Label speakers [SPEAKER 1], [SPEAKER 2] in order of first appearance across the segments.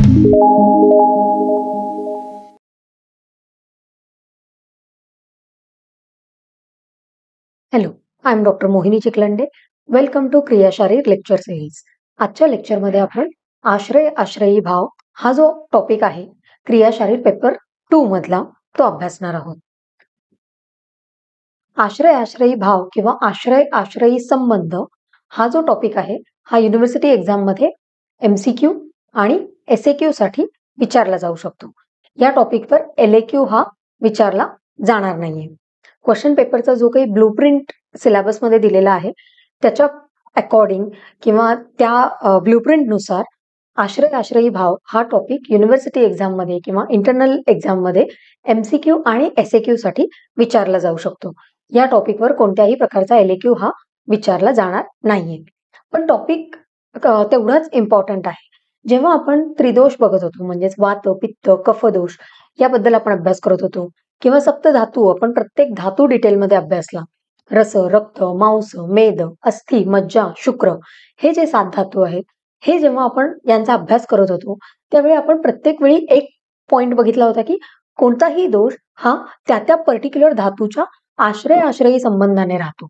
[SPEAKER 1] Hello, I am doctor Mohini Chikhlande. Welcome to क्रियाशारीर lecture series. आजच्या लेक्चरमध्ये आपण आश्रय आश्रयी भाव हा जो टॉपिक आहे क्रियाशारीर पेपर 2 मधला तो अभ्यासणार आहोत. आश्रय आश्रयी भाव किंवा आश्रय आश्रयी संबंध हा जो टॉपिक आहे हा युनिव्हर्सिटी एक्झाम मध्ये MCQ आणि SAQ साठी विचारला जाऊ शकतो. या टॉपिकवर LAQ हा विचारला जाणार नाहीये. क्वेश्चन पेपरचा जो काही ब्लूप्रिंट सिलेबस मध्ये दिलेला आहे त्याच्या अकॉर्डिंग किंवा त्या ब्लूप्रिंट नुसार आश्रय आश्रयी भाव हा टॉपिक युनिव्हर्सिटी एक्झाम मध्ये किंवा इंटरनल एक्झाम मध्ये MCQ आणि SAQ साठी विचारला जाऊ शकतो. या टॉपिकवर कोणत्याही प्रकारचा LAQ हा विचारला जाणार नाहीये. पण टॉपिक तेवढाच इम्पॉर्टंट आहे. जेव्हा आपण त्रिदोष बघत होतो म्हणजेच वात, पित्त, कफ दोष याबद्दल आपण अभ्यास करत होतो किंवा सप्तधातू आपण प्रत्येक धातू डिटेलमध्ये अभ्यासला. रस, रक्त, मांस, मेद, अस्थि, मज्जा, शुक्र हे जे 7 धातू आहेत हे जेव्हा आपण यांचा अभ्यास करत होतो त्यावेळी आपण प्रत्येक वेळी एक पॉइंट बघितला होता की कोणताही दोष हा त्या पर्टिक्युलर धातूच्या आश्रय आश्रयी संबंधाने राहतो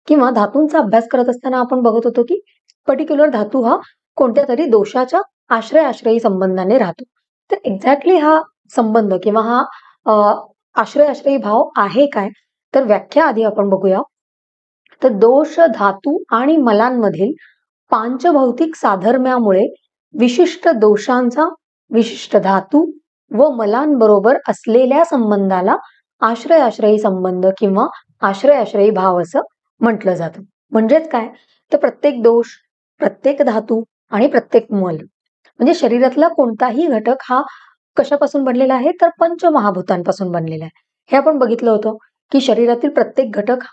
[SPEAKER 1] किंवा धातूंचा अभ्यास करत असताना आपण बघत होतो की पर्टिक्युलर धातू हा कोणत्या तरी दोषाच्या आश्रय आश्रयी संबंधाने राहतो. तर एक्झॅक्टली हा संबंध किंवा हा आश्रय आश्रयी भाव आहे काय तर व्याख्या आधी आपण बघूया. तर दोष धातू आणि मलांमधील पांचभौतिक साधर्म्यामुळे विशिष्ट दोषांचा विशिष्ट धातू व मलांबरोबर असलेल्या संबंधाला आश्रय आश्रयी संबंध किंवा आश्रय आश्रयी भाव असं म्हटलं जातं. म्हणजेच काय तर प्रत्येक दोष, प्रत्येक धातू आणि प्रत्येक मल म्हणजे शरीरातला कोणताही घटक हा कशापासून बनलेला आहे तर पंचमहाभूतांपासून बनलेला आहे. हे आपण बघितलं होतं की शरीरातील प्रत्येक घटक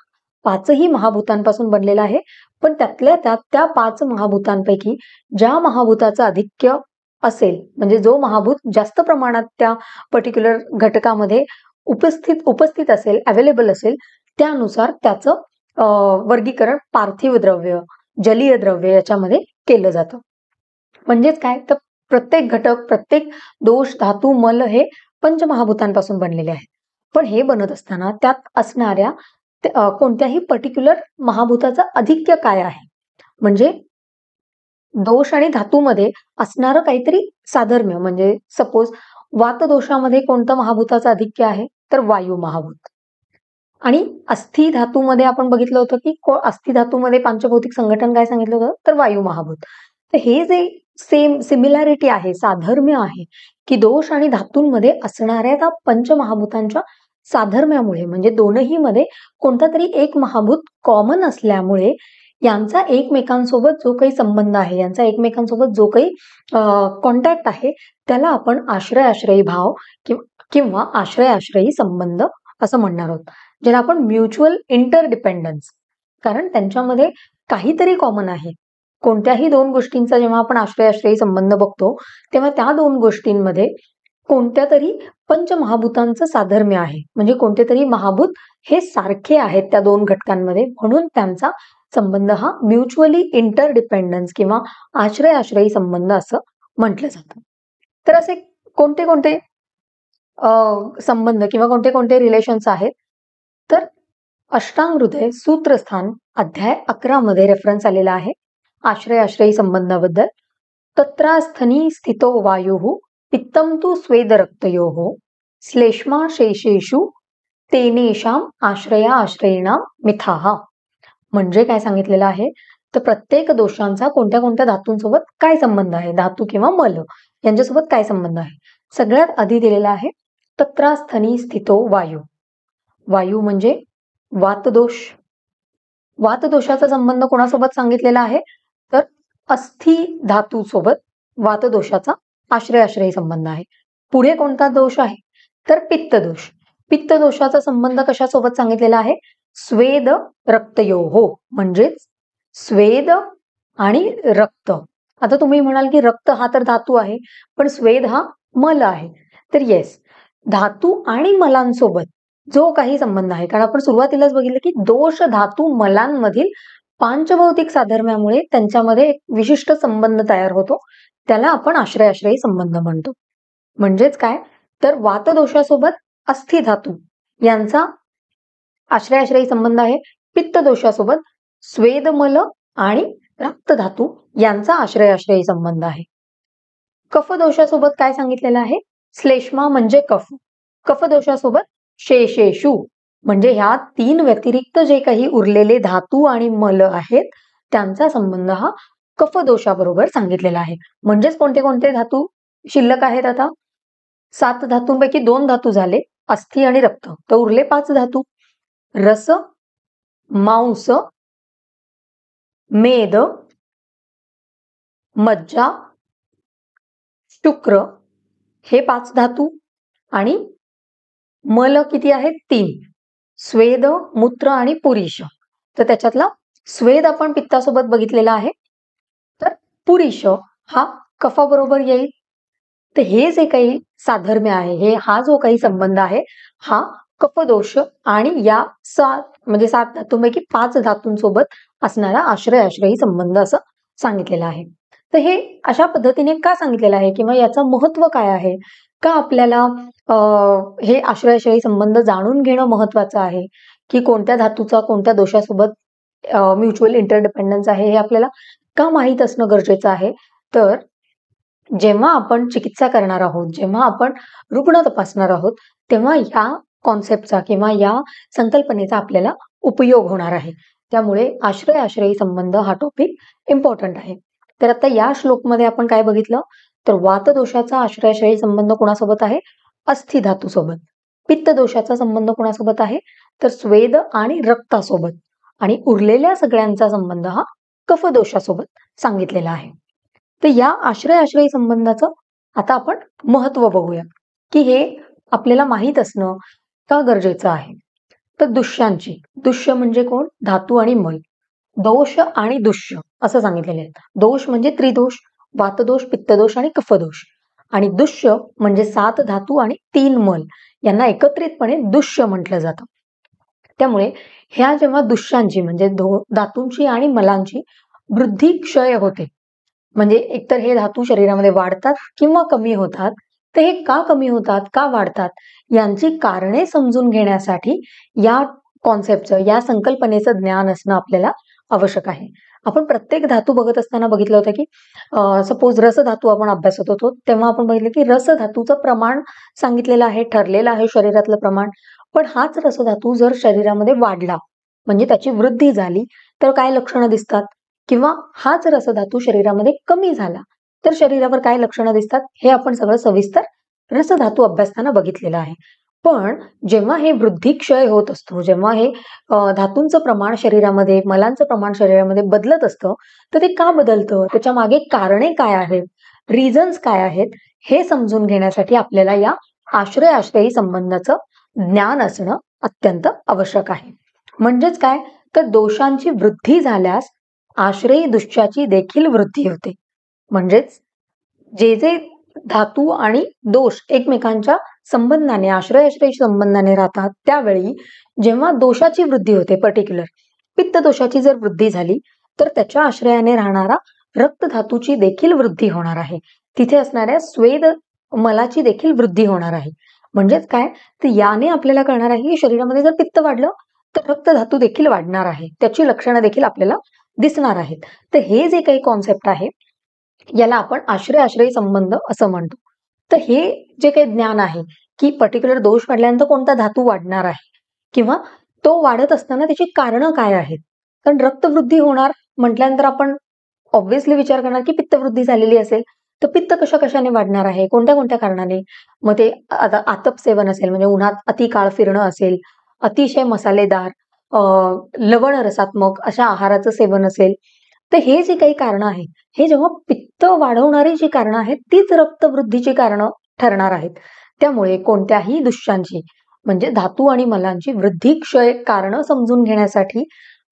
[SPEAKER 1] 5ही महाभूतांपासून बनलेला आहे. पण त्यातल्या त्यात त्या 5 महाभूतांपैकी ज्या महाभूताचं आधिक्य असेल म्हणजे जो महाभूत जास्त प्रमाणात त्या पर्टिक्युलर घटकामध्ये उपस्थित असेल, अवेलेबल असेल त्यानुसार त्याचं वर्गीकरण पार्थिव द्रव्य, जलीय द्रव्य याच्यामध्ये केलं जातं. म्हणजेच काय तर प्रत्येक घटक, प्रत्येक दोष, धातू, मल हे पंचमहाभूतांपासून बनलेले आहेत. पण हे बनत असताना त्यात असणाऱ्या कोणत्याही पर्टिक्युलर महाभूताचं आधिक्य काय आहे म्हणजे दोष आणि धातूमध्ये असणारं काहीतरी साधर्म्य म्हणजे सपोज वात दोषामध्ये कोणतं महाभूताचं आधिक्य आहे तर वायू महाभूत. आणि अस्थि धातूमध्ये आपण बघितलं होतं की अस्थि धातूमध्ये पांचभौतिक संघटन काय सांगितलं होतं तर वायू महाभूत. तर हे जे सिमिलॅरिटी आहे, साधर्म्य आहे की दोष आणि धातूंमध्ये असणाऱ्या त्या पंचमहाभूतांच्या साधर्म्यामुळे म्हणजे दोनही मध्ये कोणता तरी एक महाभूत कॉमन असल्यामुळे यांचा एकमेकांसोबत जो काही संबंध आहे, यांचा एकमेकांसोबत जो काही कॉन्टॅक्ट आहे त्याला आपण आश्रय आश्रयी भाव किंवा आश्रय आश्रयी संबंध असं म्हणणार आहोत. ज्याला आपण म्युच्युअल इंटरडिपेंडन्स, कारण त्यांच्यामध्ये काहीतरी कॉमन आहे. कोणत्याही दोन गोष्टींचा जेव्हा आपण आश्रय आश्रयी संबंध बघतो तेव्हा त्या दोन गोष्टींमध्ये कोणत्या तरी पंचमहाभूतांचं साधर्म्य आहे म्हणजे कोणते तरी महाभूत हे सारखे आहेत त्या दोन घटकांमध्ये, म्हणून त्यांचा संबंध हा म्युच्युअली इंटरडिपेंडन्स किंवा आश्रय आश्रयी संबंध असं म्हटलं जातं. तर असे कोणते कोणते संबंध किंवा कोणते कोणते रिलेशन्स आहेत तर अष्टांग हृदय सूत्रस्थान अध्याय 11 मध्ये रेफरन्स आलेला आहे आश्रय आश्रयी संबंधाबद्दल. तत्रास्थनी स्थितो वायुः पित्तम तु स्वेद रक्तयोः श्लेष्मा शेषेषु तेनेषाम आश्रया आश्रयिणाम मिथाः. म्हणजे काय सांगितलेलं आहे तर प्रत्येक दोषांचा कोणत्या कोणत्या धातूंसोबत काय संबंध आहे, धातू किंवा मल यांच्यासोबत काय संबंध आहे. सगळ्यात आधी दिलेला आहे तत्रास्थनी स्थितो वायू. वायू म्हणजे वातदोष. वातदोषाचा संबंध कोणासोबत सांगितलेला आहे तर अस्थि धातू सोबत वातदोषाचा आश्रय आश्रयी संबंध आहे. पुढे कोणता दोष आहे तर पित्तदोष. पित्तदोषाचा संबंध कशासोबत सांगितलेला आहे स्वेद रक्तयोः म्हणजेच स्वेद आणि रक्त. आता तुम्ही म्हणाल की रक्त हा तर धातू आहे पण स्वेद हा मल आहे. तर येस, धातू आणि मलांसोबत जो काही संबंध आहे, कारण आपण सुरुवातीलाच बघितलं की दोष धातू मलांमधील पांचभौतिक साधर्म्यामुळे त्यांच्यामध्ये एक विशिष्ट संबंध तयार होतो त्याला आपण आश्रय आश्रयी संबंध म्हणतो. म्हणजेच काय, तर वातदोषासोबत अस्थिधातू यांचा आश्रय आश्रयी संबंध आहे. पित्त दोषासोबत स्वेदमल आणि रक्तधातू यांचा आश्रय आश्रयी संबंध आहे. कफ दोषासोबत काय सांगितलेलं आहे, श्लेष्मा म्हणजे कफ, कफ दोषासोबत शेषेषु म्हणजे ह्या 3 व्यतिरिक्त जे काही उरलेले धातू आणि मल आहेत त्यांचा संबंध हा कफ दोषाबरोबर सांगितलेला आहे. म्हणजेच कोणते कोणते धातू शिल्लक आहेत, आता 7 धातूंपैकी 2 धातू झाले अस्थि आणि रक्त, तर उरले 5 धातू. रस, मांस, मेद, मज्जा, शुक्र हे 5 धातू आणि मल किती आहेत, 3, स्वेद, मूत्र आणि पुरीश. तर त्याच्यातला स्वेद आपण पित्तासोबत बघितलेला आहे, तर पुरीश हा कफाबरोबर येईल. तर हे जे काही साधर्म्य आहे, हा जो काही संबंध आहे हा कफदोष आणि या 7 धातूंपैकी 5 धातूंसोबत असणारा आश्रय आश्रयी संबंध असं सांगितलेलं आहे. तर हे अशा पद्धतीने का सांगितलेलं आहे किंवा याचं महत्व काय आहे, का आपल्याला हे आश्रय आश्रयी संबंध जाणून घेणं महत्वाचं आहे, की कोणत्या धातूचा कोणत्या दोषासोबत म्युच्युअल इंटरडिपेंडन्स आहे हे आपल्याला का माहीत असणं गरजेचं आहे. तर जेव्हा आपण चिकित्सा करणार आहोत, जेव्हा आपण रुग्ण तपासणार आहोत, तेव्हा या कॉन्सेप्टचा किंवा या संकल्पनेचा आपल्याला उपयोग होणार आहे. त्यामुळे आश्रय आश्रयी संबंध हा टॉपिक इम्पॉर्टंट आहे. तर आता या श्लोकमध्ये आपण काय बघितलं, तर वातदोषाचा आश्रय आश्रयी संबंध कोणासोबत आहे, अस्थि धातूसोबत. पित्त दोषाचा संबंध कोणासोबत आहे, तर स्वेद आणि रक्तासोबत. आणि उरलेल्या सगळ्यांचा संबंध हा कफदोषासोबत सांगितलेला आहे. तर या आश्रय आश्रयी संबंधाचं आता आपण महत्व बघूया, की हे आपल्याला माहीत असणं का गरजेचं आहे. तर दुष्यांची, दुष्य म्हणजे कोण, धातू आणि मल. दोष आणि दुष्य असं सांगितलेले आहेत. दोष म्हणजे त्रिदोष, वातदोष, पित्तदोष आणि कफदोष. आणि दुष्य म्हणजे 7 धातू आणि 3 मल यांना एकत्रितपणे दुष्य म्हटलं जातं. त्यामुळे ह्या जेव्हा दुष्यांची म्हणजे धातूंची आणि मलांची वृद्धी क्षय होते, म्हणजे एकतर हे धातू शरीरामध्ये वाढतात किंवा कमी होतात, तर हे का कमी होतात, का वाढतात, यांची कारणे समजून घेण्यासाठी या कॉन्सेप्टचं, या संकल्पनेचं ज्ञान असणं आपल्याला आवश्यक आहे. आपण प्रत्येक धातू बघत असताना बघितलं होतं की सपोज रस धातू आपण अभ्यासत होतो, तेव्हा आपण बघितलं की रस धातूचं प्रमाण सांगितलेलं आहे, ठरलेलं आहे शरीरातलं प्रमाण. पण हाच रसधातू जर शरीरामध्ये वाढला म्हणजे त्याची वृद्धी झाली तर काय लक्षणं दिसतात, किंवा हाच रसधातू शरीरामध्ये कमी झाला तर शरीरावर काय लक्षणं दिसतात, हे आपण सगळं सविस्तर रसधातू अभ्यासताना बघितलेलं आहे. पण जेव्हा हे वृद्धी क्षय होत असतो, जेव्हा हे धातूंचं प्रमाण शरीरामध्ये, मलांचं प्रमाण शरीरामध्ये बदलत असतं, तर ते का बदलतं, त्याच्या मागे कारणे काय आहेत, रिझन्स काय आहेत, हे समजून घेण्यासाठी आपल्याला या आश्रय आश्रयी संबंधाचं ज्ञान असणं अत्यंत आवश्यक आहे. म्हणजेच काय, तर दोषांची वृद्धी झाल्यास आश्रयी दुष्याची देखील वृद्धी होते. म्हणजेच जे जे धातू आणि दोष एकमेकांच्या संबंधाने, आश्रय आश्रयी संबंधाने राहतात, त्यावेळी जेव्हा दोषाची वृद्धी होते, पर्टिक्युलर पित्त दोषाची जर वृद्धी झाली तर त्याच्या आश्रयाने राहणारा रक्त धातूची देखील वृद्धी होणार आहे. तिथे असणाऱ्या स्वेद मलाची देखील वृद्धी होणार आहे. म्हणजेच काय, तर याने आपल्याला कळणार आहे की शरीरामध्ये जर पित्त वाढलं तर रक्त धातू देखील वाढणार आहे, त्याची लक्षणं देखील आपल्याला दिसणार आहेत. तर हे जे काही कॉन्सेप्ट आहे याला आपण आश्रय आश्रयी संबंध असं म्हणतो. तर हे जे काही ज्ञान आहे की पर्टिक्युलर दोष वाढल्यानंतर कोणता धातू वाढणार आहे किंवा तो वाढत असताना त्याची कारणं काय आहेत. कारण रक्तवृद्धी होणार म्हटल्यानंतर आपण ऑब्व्हियसली विचार करणार की पित्तवृद्धी झालेली असेल, तर पित्त कशाने वाढणार आहे, कोणत्या कोणत्या कारणाने. मग ते आता आतप सेवन असेल म्हणजे उन्हात अति काळ फिरणं असेल, अतिशय मसालेदार लवण रसात्मक अशा आहाराचं सेवन असेल, तर हे जे काही कारणं आहेत, हे जेव्हा पित्त वाढवणारी जी कारणं आहेत तीच रक्तवृद्धीची कारणं ठरणार आहेत. त्यामुळे कोणत्याही दुष्यांची म्हणजे धातू आणि मलांची वृद्धी क्षय कारणं समजून घेण्यासाठी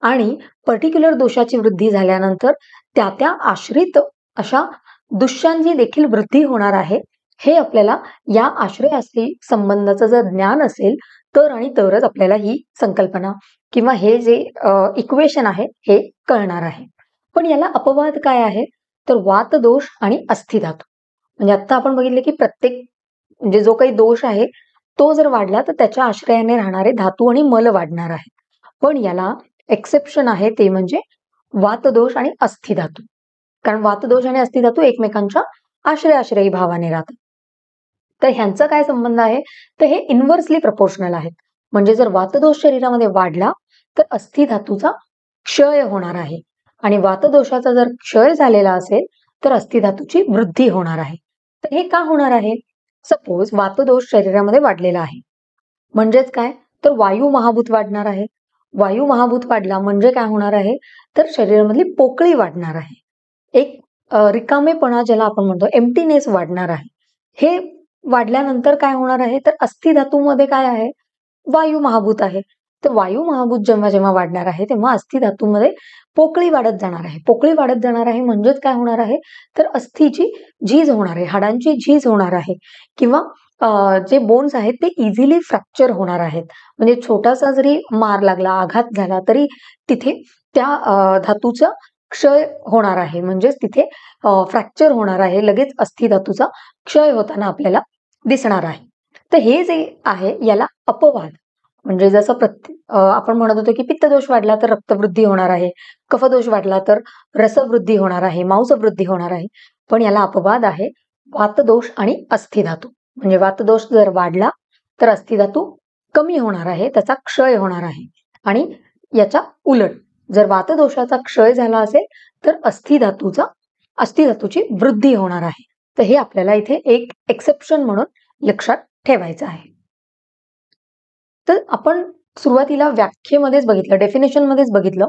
[SPEAKER 1] आणि पर्टिक्युलर दोषाची वृद्धी झाल्यानंतर त्या आश्रित अशा दुष्यांची देखील वृद्धी होणार आहे, हे आपल्याला या आश्रय आश्रयी संबंधाचं जर ज्ञान असेल तर आणि तरच आपल्याला ही संकल्पना किंवा हे जे इक्वेशन आहे हे कळणार आहे. पण याला अपवाद काय आहे, तर वात दोष आणि अस्थि धातू. म्हणजे आता आपण बघितले की प्रत्येक म्हणजे जो काही दोष आहे तो जर वाढला तर त्याच्या आश्रयाने राहणारे धातू आणि मल वाढणार आहे. पण याला एक्सेप्शन आहे ते म्हणजे वातदोष आणि अस्थि धातू. कारण वातदोष आणि अस्थि धातू एकमेकांच्या आश्रयी भावाने राहतात. तर ह्यांचा काय संबंध आहे तर हे इन्व्हर्सली प्रपोर्शनल आहेत. म्हणजे जर वातदोष शरीरामध्ये वाढला तर अस्थि धातूचा क्षय होणार आहे आणि वातदोषाचा जर क्षय झालेला असेल तर अस्थि धातूची वृद्धी होणार आहे. तर हे का होणार आहे? सपोज वातदोष शरीरामध्ये वाढलेला आहे म्हणजेच काय तर वायू महाभूत वाढणार आहे. वायू महाभूत वाढला म्हणजे काय होणार आहे तर शरीरामधली पोकळी वाढणार आहे. एक रिकामेपणा ज्याला आपण म्हणतो एम्प्टीनेस वाढणार आहे. हे वाढल्यानंतर काय होणार आहे तर अस्थि धातूमध्ये काय आहे वायू महाभूत आहे. तर वायू महाभूत जेव्हा जेव्हा वाढणार आहे तेव्हा अस्थि धातूमध्ये पोकळी वाढत जाणार आहे. पोकळी वाढत जाणार आहे म्हणजेच काय होणार आहे तर अस्थीची झीज होणार आहे, हाडांची झीज होणार आहे किंवा जे बोन्स आहेत ते इझिली फ्रॅक्चर होणार आहेत. म्हणजे छोटासा जरी मार लागला, आघात झाला तरी तिथे त्या धातूचा क्षय होणार आहे. म्हणजेच तिथे फ्रॅक्चर होणार आहे. लगेच अस्थि धातूचा क्षय होताना आपल्याला दिसणार आहे. तर हे जे आहे याला अपवाद म्हणजे जसं आपण म्हणत होतो की पित्तदोष वाढला तर रक्तवृद्धी होणार आहे, कफदोष वाढला तर रसवृद्धी होणार आहे, मांसवृद्धी होणार आहे. पण याला अपवाद आहे वातदोष आणि अस्थि धातू. म्हणजे वातदोष जर वाढला तर अस्थि धातू कमी होणार आहे, त्याचा क्षय होणार आहे. आणि याच्या उलट जर वातदोषाचा क्षय झाला असेल तर अस्थि धातूची वृद्धी होणार आहे. तर हे आपल्याला इथे एक एक्सेप्शन म्हणून लक्षात ठेवायचं आहे. तर आपण सुरुवातीला व्याख्येमध्येच बघितलं, डेफिनेशन मध्येच बघितलं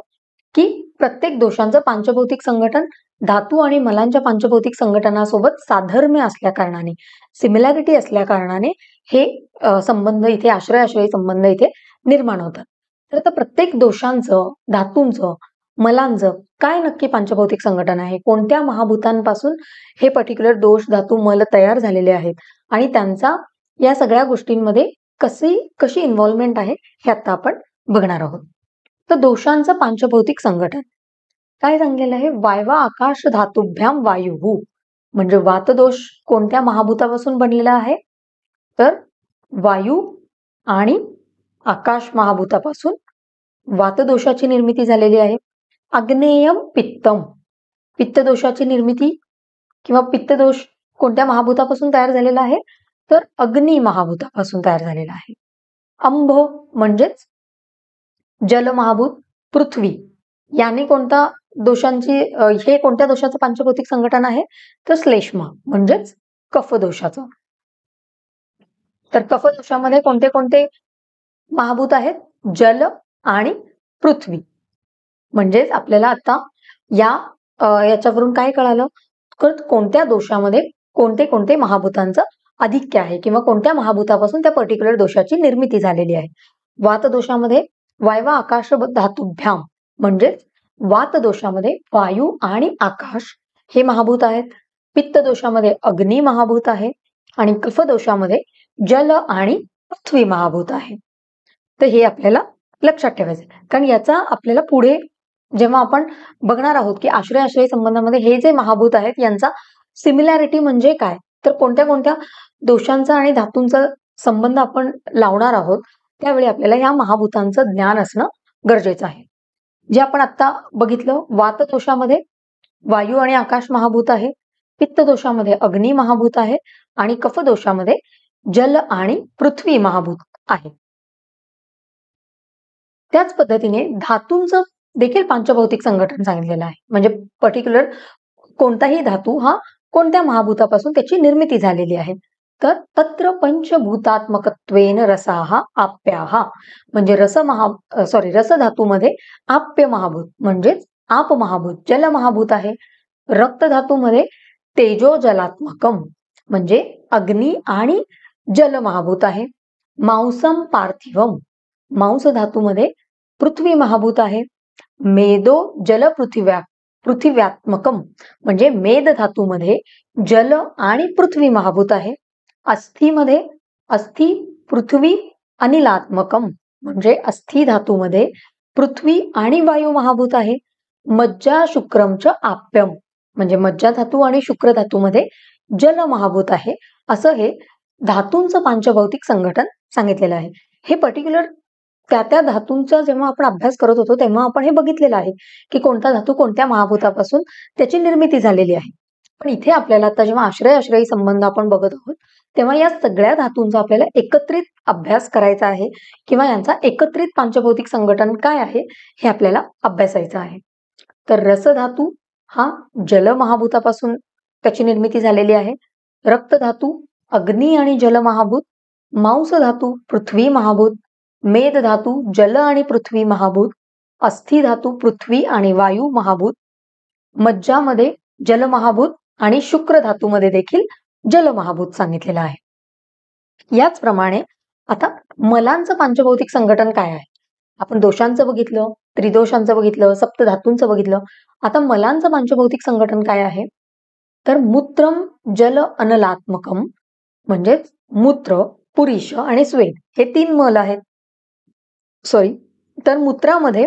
[SPEAKER 1] की प्रत्येक दोषांचं पांचभौतिक संघटन धातू आणि मलांच्या पांचभौतिक संघटनासोबत साधर्म्य असल्या कारणाने, सिमिलॅरिटी असल्या कारणाने हे संबंध इथे आश्रयी संबंध इथे निर्माण होतात. तर आता प्रत्येक दोषांचं, धातूंचं, मलांचं काय नक्की पांचभौतिक संघटन आहे, कोणत्या महाभूतांपासून हे पर्टिक्युलर दोष, धातू, मल तयार झालेले आहेत आणि त्यांचा या सगळ्या गोष्टींमध्ये कशी इन्व्हॉल्वमेंट आहे हे आता आपण बघणार आहोत. तर दोषांचं पांचभौतिक संघटन काय सांगलेलं आहे वायवा आकाश धातुभ्याम वायू. म्हणजे वातदोष कोणत्या महाभूतापासून बनलेला आहे तर वायू आणि आकाश महाभूतापासून वातदोषाची निर्मिती झालेली आहे. आग्नेयम पित्तम, पित्तदोषाची निर्मिती किंवा पित्तदोष कोणत्या महाभूतापासून तयार झालेला आहे तर अग्नी महाभूतापासून तयार झालेला आहे. अंभ म्हणजेच जल महाभूत पृथ्वी याने कोणत्या दोषाचं पांचभौतिक संघटन आहे तर श्लेष्मा म्हणजेच कफदोषाचं. तर कफदोषामध्ये कोणते कोणते महाभूत आहेत जल आणि पृथ्वी. म्हणजेच आपल्याला आता याच्यावरून काय कळालं कोणत्या दोषामध्ये कोणते कोणते महाभूतांचं आधिक्य आहे किंवा कोणत्या महाभूतापासून त्या पर्टिक्युलर दोषाची निर्मिती झालेली आहे. वातदोषामध्ये वायवा आकाश धातुभ्याम म्हणजेच वातदोषामध्ये वायू आणि आकाश हे महाभूत आहेत. पित्तदोषामध्ये अग्नी महाभूत आहे आणि कफदोषामध्ये जल आणि पृथ्वी महाभूत आहे. तर हे आपल्याला लक्षात ठेवायचं कारण याचा आपल्याला पुढे जेव्हा आपण बघणार आहोत की आश्रयी संबंधामध्ये हे जे महाभूत आहेत यांचा सिमिलॅरिटी म्हणजे काय तर कोणत्या कोणत्या दोषांचा आणि धातूंचा संबंध आपण लावणार आहोत त्यावेळी आपल्याला या महाभूतांचं ज्ञान असणं गरजेचं आहे. जे आपण आता बघितलं वातदोषामध्ये वायू आणि आकाश महाभूत आहे, पित्तदोषामध्ये अग्नी महाभूत आहे आणि कफदोषामध्ये जल आणि पृथ्वी महाभूत आहे. त्याच पद्धतीने धातूंचं देखील पांचभौतिक संघटन सांगितलेलं आहे. म्हणजे पर्टिक्युलर कोणताही धातू हा कोणत्या महाभूतापासून त्याची निर्मिती झालेली आहे तर तत्र पंचभूतात्मकत्वेन रसाहा आप्याहा. म्हणजे रस धातूमध्ये आप्य महाभूत म्हणजेच आप महाभूत जल महाभूत आहे. रक्त धातूमध्ये तेजो जलात्मकम म्हणजे अग्नी आणि जल महाभूत आहे. मांसम पार्थिवम मांस धातूमध्ये पृथ्वी महाभूत आहे. मेदो जल पृथिव्यात्मकम म्हणजे मेद धातूमध्ये जल आणि पृथ्वी महाभूत आहे. अस्थीमध्ये अस्थि पृथ्वी अनिलात्मकम म्हणजे अस्थि धातूमध्ये पृथ्वी आणि वायू महाभूत आहे. मज्जा शुक्रमच आप्यम म्हणजे मज्जा धातू आणि शुक्र धातूमध्ये जल महाभूत आहे, असं हे धातूंचं पांचभौतिक संघटन सांगितलेलं आहे. हे पर्टिक्युलर त्या धातूंचा जेव्हा आपण अभ्यास करत होतो तेव्हा आपण हे बघितलेलं आहे की कोणता धातू कोणत्या महाभूतापासून त्याची निर्मिती झालेली आहे. पण इथे आपल्याला आता जेव्हा आश्रय आश्रयी संबंध आपण बघत आहोत तेव्हा या सगळ्या धातूंचा आपल्याला एकत्रित अभ्यास करायचा आहे किंवा यांचा एकत्रित पांचभौतिक संघटन काय आहे हे आपल्याला अभ्यासायचं आहे. तर रसधातू हा जल महाभूतापासून त्याची निर्मिती झालेली आहे. रक्त धातू अग्नी आणि जल महाभूत, मांस धातू पृथ्वी महाभूत, मेद धातू जल आणि पृथ्वी महाभूत, अस्थि धातू पृथ्वी आणि वायू महाभूत, मज्जामध्ये जल महाभूत आणि शुक्र धातूमध्ये देखील जल महाभूत सांगितलेलं आहे. याचप्रमाणे आता मलांचं पांचभौतिक संघटन काय आहे? आपण दोषांचं बघितलं, त्रिदोषांचं बघितलं, सप्तधातूंचं बघितलं. आता मलांचं पांचभौतिक संघटन काय आहे? तर मूत्रम जल अनलात्मकम, म्हणजेच मूत्र, पुरीश आणि स्वेद हे 3 मल आहेत. तर मूत्रामध्ये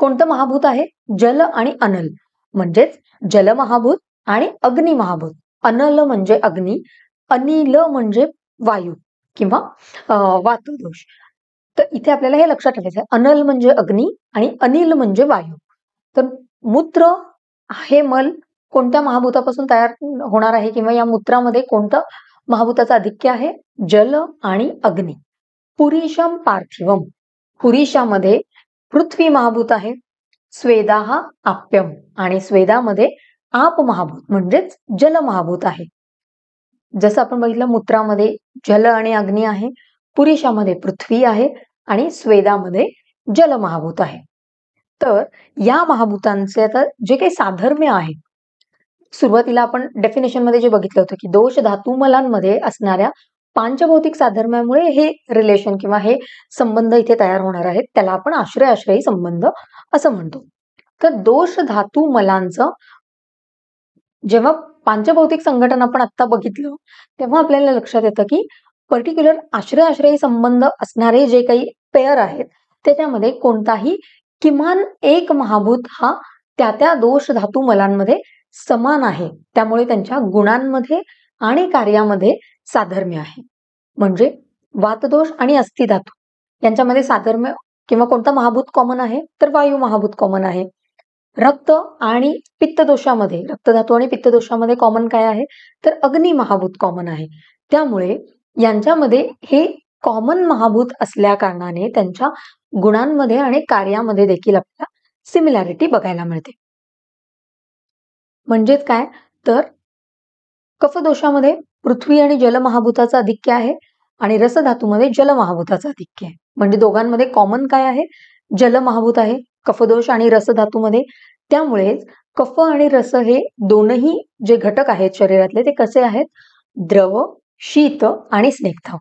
[SPEAKER 1] कोणतं महाभूत आहे? जल आणि अनल, म्हणजेच जल महाभूत आणि अग्नी महाभूत. अनल म्हणजे अग्नी, अनिल म्हणजे वायू किंवा वातदोष. तर इथे आपल्याला हे लक्षात ठेवायचं आहे, अनल म्हणजे अग्नी आणि अनिल म्हणजे वायू. तर मूत्र हे मल कोणत्या महाभूतापासून तयार होणार आहे किंवा या मूत्रामध्ये कोणतं महाभूताचं आधिक्य आहे? जल आणि अग्नी. पुरीशम पार्थिवम, पुरीशामध्ये पृथ्वी महाभूत आहे. स्वेदा हा आप्यम आणि स्वेदामध्ये आप महाभूत म्हणजेच जल महाभूत आहे. जसं आपण बघितलं मूत्रामध्ये जल आणि अग्नी आहे, पुरीशामध्ये पृथ्वी आहे आणि स्वेदामध्ये जल महाभूत आहे. तर या महाभूतांचे आता जे काही साधर्म्य आहे, सुरुवातीला आपण डेफिनेशन मध्ये जे बघितलं होतं की दोष धातू मलांमध्ये असणाऱ्या पांचभौतिक साधर्म्यामुळे हे रिलेशन किंवा हे संबंध इथे तयार होणार आहेत, त्याला आपण आश्रय आश्रयी संबंध असं म्हणतो. तर दोष धातू मलांचं जेव्हा पांचभौतिक संघटन आपण आता बघितलं तेव्हा आपल्याला लक्षात येतं की पर्टिक्युलर आश्रय आश्रयी संबंध असणारे जे काही पेअर आहेत त्याच्यामध्ये कोणताही किमान एक महाभूत हा त्या दोष धातू मलांमध्ये समान आहे, त्यामुळे त्यांच्या गुणांमध्ये आणि कार्यामध्ये साधर्म्य आहे. म्हणजे वातदोष आणि अस्थि धातू यांच्यामध्ये साधर्म्य किंवा कोणता महाभूत कॉमन आहे? तर वायू महाभूत कॉमन आहे. रक्त आणि पित्त दोषामध्ये, रक्तधातू आणि पित्त दोषामध्ये कॉमन काय आहे? तर अग्नी महाभूत कॉमन आहे. त्यामुळे यांच्यामध्ये हे कॉमन महाभूत असल्या कारणाने त्यांच्या गुणांमध्ये आणि कार्यामध्ये देखील आपल्याला सिमिलॅरिटी बघायला मिळते. म्हणजेच काय? तर कफ दोषामध्ये पृथ्वी आणि जल महाभूताचं आधिक्य आहे आणि रस धातूमध्ये जल महाभूताचं आधिक्य आहे. म्हणजे दोघांमध्ये कॉमन काय आहे? जल महाभूत आहे कफदोष आणि रस धातूमध्ये. त्यामुळेच कफ आणि रस हे दोनही जे घटक आहेत शरीरातले ते कसे आहेत? द्रव, शीत आणि स्निग्ध.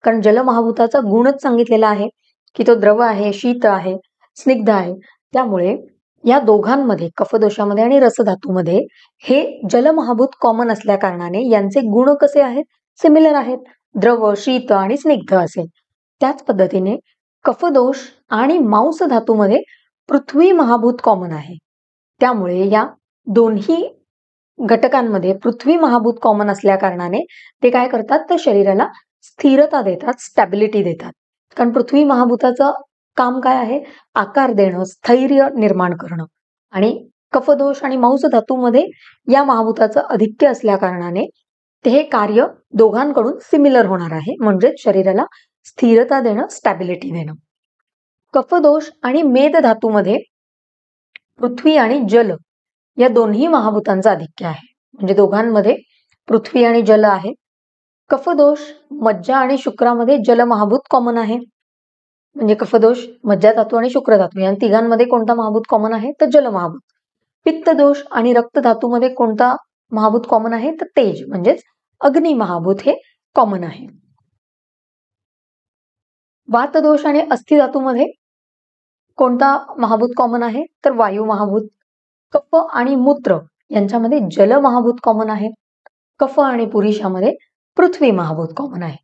[SPEAKER 1] कारण जल महाभूताचा गुणच सांगितलेला आहे की तो द्रव आहे, शीत आहे, स्निग्ध आहे. त्यामुळे या दोघांमध्ये कफदोषामध्ये आणि रस धातूमध्ये हे जल महाभूत कॉमन असल्या कारणाने यांचे गुण कसे आहेत? सिमिलर आहेत, द्रव, शीत आणि स्निग्ध असे. त्याच पद्धतीने कफदोष आणि मांस धातूमध्ये पृथ्वी महाभूत कॉमन आहे. त्यामुळे या दोन्ही घटकांमध्ये पृथ्वी महाभूत कॉमन असल्या कारणाने ते काय करतात? तर शरीराला स्थिरता देतात, स्टॅबिलिटी देतात. कारण पृथ्वी महाभूताचं काम काय आहे? आकार देणं, स्थैर्य निर्माण करणं. आणि कफदोष आणि मांस धातूमध्ये या महाभूताचं आधिक्य असल्या कारणाने ते हे कार्य दोघांकडून सिमिलर होणार आहे, म्हणजे शरीराला स्थिरता देणं, स्टॅबिलिटी देणं. कफदोष आणि मेद धातूमध्ये पृथ्वी आणि जल या दोन्ही महाभूतांचं आधिक्य आहे. म्हणजे दोघांमध्ये पृथ्वी आणि जल आहे. कफदोष मज्जा आणि शुक्रामध्ये जल महाभूत कॉमन आहे. म्हणजे कफदोष, मज्जा धातू आणि शुक्र धातू या तिघांमध्ये कोणता महाभूत कॉमन आहे? तर जल महाभूत. पित्त दोष आणि रक्त धातूमध्ये कोणता महाभूत कॉमन आहे? तर तेज म्हणजेच अग्नी महाभूत हे कॉमन आहे. वातदोष आणि अस्थि धातूमध्ये कोणता महाभूत कॉमन आहे? तर वायू महाभूत. कफ आणि मूत्र यांच्यामध्ये जल महाभूत कॉमन आहे. कफ आणि पुरीशामध्ये पृथ्वी महाभूत कॉमन आहे.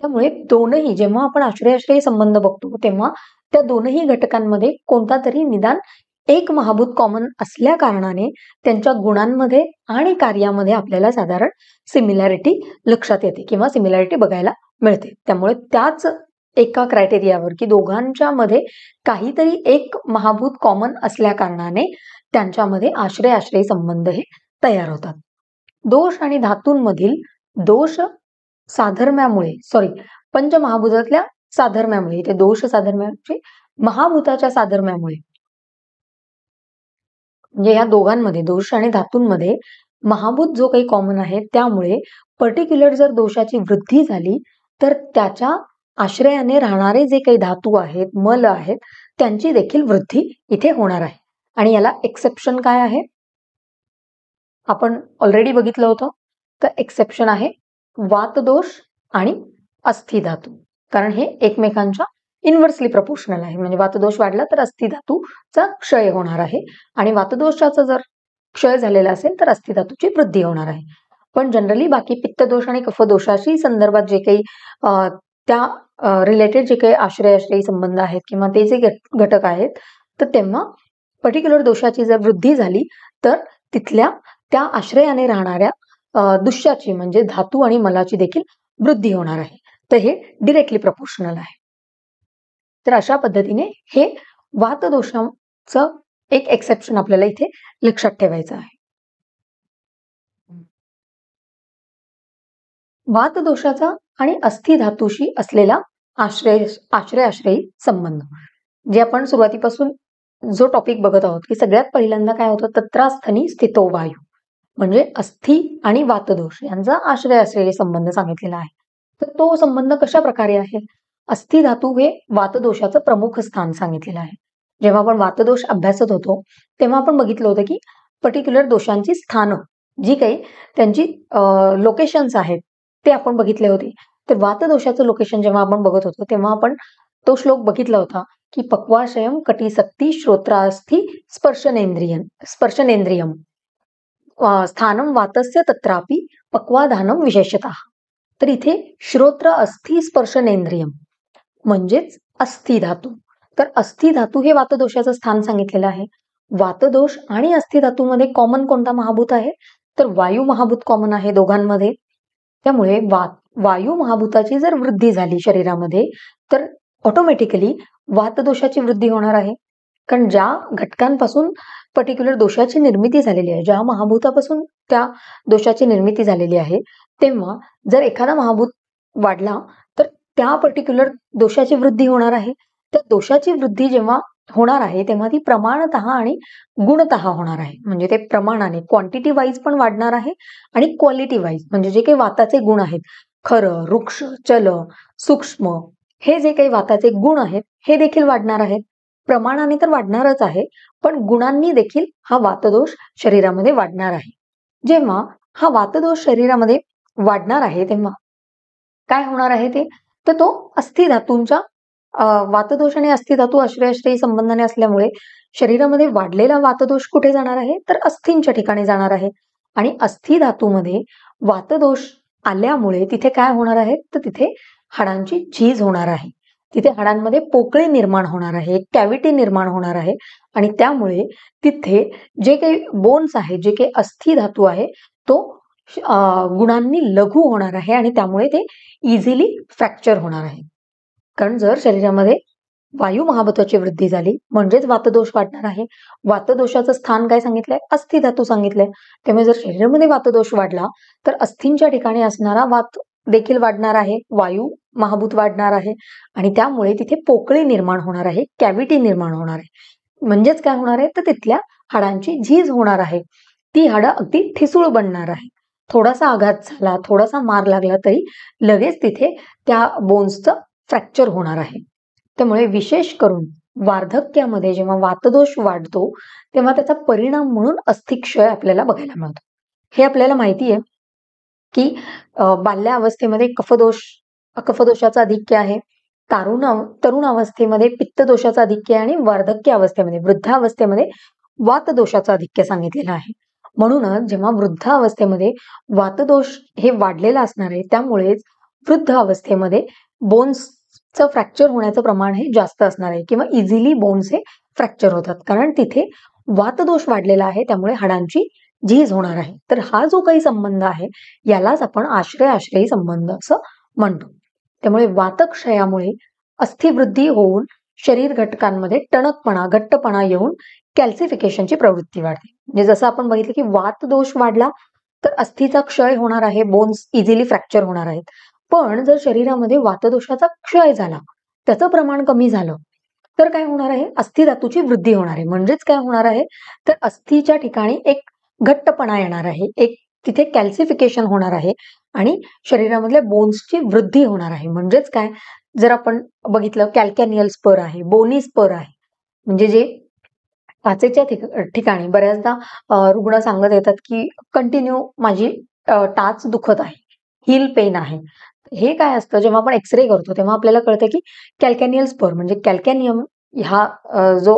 [SPEAKER 1] त्यामुळे दोनही जेव्हा आपण आश्रय आश्रयी संबंध बघतो तेव्हा त्या दोनही घटकांमध्ये कोणता तरी निदान एक महाभूत कॉमन असल्या कारणाने त्यांच्या गुणांमध्ये आणि कार्यामध्ये आपल्याला साधारण सिमिलॅरिटी लक्षात येते किंवा सिमिलॅरिटी बघायला मिळते. त्यामुळे त्याच एका क्रायटेरियावर की दोघांच्या मध्ये काहीतरी एक महाभूत कॉमन असल्या कारणाने त्यांच्यामध्ये आश्रय आश्रयी संबंध हे तयार होतात. दोष आणि धातूंमधील दोष साधर्म्यामुळे पंचमहाभूतातल्या साधर्म्यामुळे, इथे दोष साधर्म्याचे महाभूताच्या साधर्म्यामुळे, म्हणजे या दोघांमध्ये दोष आणि धातूंमध्ये महाभूत जो काही कॉमन आहे त्यामुळे पर्टिक्युलर जर दोषाची वृद्धी झाली तर त्याच्या आश्रयाने राहणारे जे काही धातू आहेत, मल आहेत, त्यांची देखील वृद्धी इथे होणार आहे. आणि याला एक्सेप्शन काय आहे आपण ऑलरेडी बघितलं होतं. तर एक्सेप्शन आहे वातदोष आणि अस्थि धातू, कारण हे एकमेकांच्या इन्व्हर्सली प्रपोर्शनल आहे. म्हणजे वातदोष वाढला तर अस्थि धातूचा क्षय होणार आहे आणि वातदोषाचा जर क्षय झालेला असेल तर अस्थि धातूची वृद्धी होणार आहे. पण जनरली बाकी पित्तदोष आणि कफदोषाशी संदर्भात जे काही त्या रिलेटेड जे काही आश्रय आश्रयी संबंध आहेत किंवा ते जे घटक आहेत, तर तेव्हा पर्टिक्युलर दोषाची जर वृद्धी झाली तर तिथल्या त्या आश्रयाने राहणाऱ्या दुष्याची म्हणजे धातू आणि मलाची देखील वृद्धी होणार आहे. तर हे डिरेक्टली प्रपोर्शनल आहे. तर अशा पद्धतीने हे वातदोषाचं एक एक्सेप्शन आपल्याला इथे लक्षात ठेवायचं आहे. वातदोषाचा आणि अस्थि धातूशी असलेला आश्रयी संबंध, जे आपण सुरुवातीपासून जो टॉपिक बघत आहोत की सगळ्यात पहिल्यांदा काय होतं, तत्रास्थनी स्थितो वायू, म्हणजे अस्थि आणि वातदोष यांचा आश्रयी संबंध सांगितलेला आहे. तर तो संबंध कशा प्रकारे आहे, अस्थि धातू हे वातदोषाचं प्रमुख स्थान सांगितलेलं आहे. जेव्हा आपण वातदोष अभ्यासत होतो तेव्हा आपण बघितलं होतं की पर्टिक्युलर दोषांची स्थानं जी काही त्यांची लोकेशन्स आहेत ते आपण बघितले होते. तर वातदोषाचं लोकेशन जेव्हा आपण बघत होतो तेव्हा आपण तो श्लोक बघितला होता की पक्वाशयम कटिसक्ती श्रोत्रास्थी स्पर्शनेंद्रियम स्थानम वातस्य तत्रापि पक्वाधानम विशेषतः. तर इथे श्रोत्र अस्थि स्पर्शनेंद्रियम म्हणजेच अस्थि धातू. तर अस्थि धातू हे वातदोषाचं स्थान सांगितलेलं आहे. वातदोष आणि अस्थि धातूमध्ये कॉमन कोणता महाभूत आहे, तर वायू महाभूत कॉमन आहे दोघांमध्ये. त्यामुळे वायू महाभूताची जर वृद्धी झाली शरीरामध्ये तर ऑटोमॅटिकली वातदोषाची वृद्धी होणार आहे. कारण ज्या घटकांपासून पर्टिक्युलर दोषाची निर्मिती झालेली आहे, ज्या महाभूतापासून त्या दोषाची निर्मिती झालेली आहे, तेव्हा जर एखादा महाभूत वाढला तर त्या पर्टिक्युलर दोषाची वृद्धी होणार आहे. त्या दोषाची वृद्धी जेव्हा होणार आहे तेव्हा ती प्रमाणतः आणि गुणतः होणार आहे. म्हणजे ते प्रमाणाने क्वांटिटी वाईज पण वाढणार आहे आणि क्वालिटी वाईज म्हणजे जे काही वाताचे गुण आहेत, खर, वृक्ष, चल, सूक्ष्म, हे जे काही वाताचे गुण आहेत हे देखील वाढणार आहेत. प्रमाणाने तर वाढणारच आहे, पण गुणांनी देखील हा वातदोष शरीरामध्ये वाढणार आहे. जेव्हा हा वातदोष शरीरामध्ये वाढणार आहे तेव्हा काय होणार आहे ते, तर तो अस्थि धातूंच्या वातदोष आणि अस्थि धातू आश्रयी संबंधाने असल्यामुळे शरीरामध्ये वाढलेला वातदोष कुठे जाणार आहे, तर अस्थींच्या ठिकाणी जाणार आहे. आणि अस्थि धातूमध्ये वातदोष आल्यामुळे तिथे काय होणार आहे, तर तिथे हाडांची झीज होणार आहे. तिथे हाडांमध्ये पोकळी निर्माण होणार आहे, कॅव्हिटी निर्माण होणार आहे आणि त्यामुळे तिथे जे काही बोन्स आहे, जे काही अस्थि धातू आहे तो गुणांनी लघु होणार आहे आणि त्यामुळे ते इझिली फ्रॅक्चर होणार आहे. कारण जर शरीरामध्ये वायू महाभूताची वृद्धी झाली म्हणजेच वातदोष वाढणार आहे. वातदोषाचं स्थान काय सांगितलंय, अस्थि धातू सांगितलंय. त्यामुळे जर शरीरामध्ये वातदोष वाढला तर अस्थींच्या ठिकाणी असणारा वात देखील वाढणार आहे, वायू महाभूत वाढणार आहे आणि त्यामुळे तिथे पोकळी निर्माण होणार आहे, कॅव्हिटी निर्माण होणार आहे. म्हणजेच काय होणार आहे, तर तिथल्या हाडांची झीज होणार आहे. ती हाडं अगदी ठिसूळ बनणार आहे. थोडासा आघात झाला, थोडासा मार लागला तरी लगेच तिथे त्या बोन्सचं फ्रॅक्चर होणार आहे. त्यामुळे विशेष करून वार्धक्यामध्ये जेव्हा वातदोष वाढतो तेव्हा त्याचा परिणाम म्हणून अस्थिक्षय आपल्याला बघायला मिळतो. हे आपल्याला माहिती आहे की बाल्यावस्थेमध्ये कफदोषाचं आधिक्य आहे, तरुण अवस्थेमध्ये पित्तदोषाचं आधिक्य आहे आणि वार्धक्य अवस्थेमध्ये वृद्धावस्थेमध्ये वातदोषाचं आधिक्य सांगितलेलं आहे. म्हणूनच जेव्हा वृद्ध अवस्थेमध्ये वातदोष हे वाढलेला असणार आहे त्यामुळेच वृद्ध अवस्थेमध्ये बोन्सचं फ्रॅक्चर होण्याचं प्रमाण हे जास्त असणार आहे किंवा इझिली बोन्स हे फ्रॅक्चर होतात, कारण तिथे वातदोष वाढलेला आहे, त्यामुळे हाडांची झीज होणार आहे. तर हा जो काही संबंध आहे यालाच आपण आश्रय आश्रयी संबंध असं म्हणतो. त्यामुळे वातक्षयामुळे अस्थिवृद्धी होऊन शरीर घटकांमध्ये टणकपणा, घट्टपणा येऊन कॅल्सिफिकेशनची प्रवृत्ती वाढते. म्हणजे जसं आपण बघितलं की वात दोष वाढला तर अस्थिचा क्षय होणार आहे, बोन्स इझिली फ्रॅक्चर होणार आहेत. पण जर शरीरामध्ये वातदोषाचा क्षय झाला, त्याचं प्रमाण कमी झालं, तर काय होणार आहे, अस्थिधातूची वृद्धी होणार आहे. म्हणजेच काय होणार आहे, तर अस्थिच्या ठिकाणी एक घट्टपणा येणार आहे, एक तिथे कॅल्सिफिकेशन होणार आहे आणि शरीरामधल्या बोन्सची वृद्धी होणार आहे. म्हणजेच काय, जर आपण बघितलं कॅल्कॅनियल स्पर आहे, बोनी स्पर आहे, म्हणजे जे टाचेच्या ठिकाणी बऱ्याचदा रुग्ण सांगत येतात की कंटिन्यू माझी टाच दुखत आहे, हील पेन आहे. हे काय असतं, जेव्हा आपण एक्सरे करतो तेव्हा आपल्याला कळतं की कॅल्कॅनियल स्पर म्हणजे कॅल्कॅनियम हा जो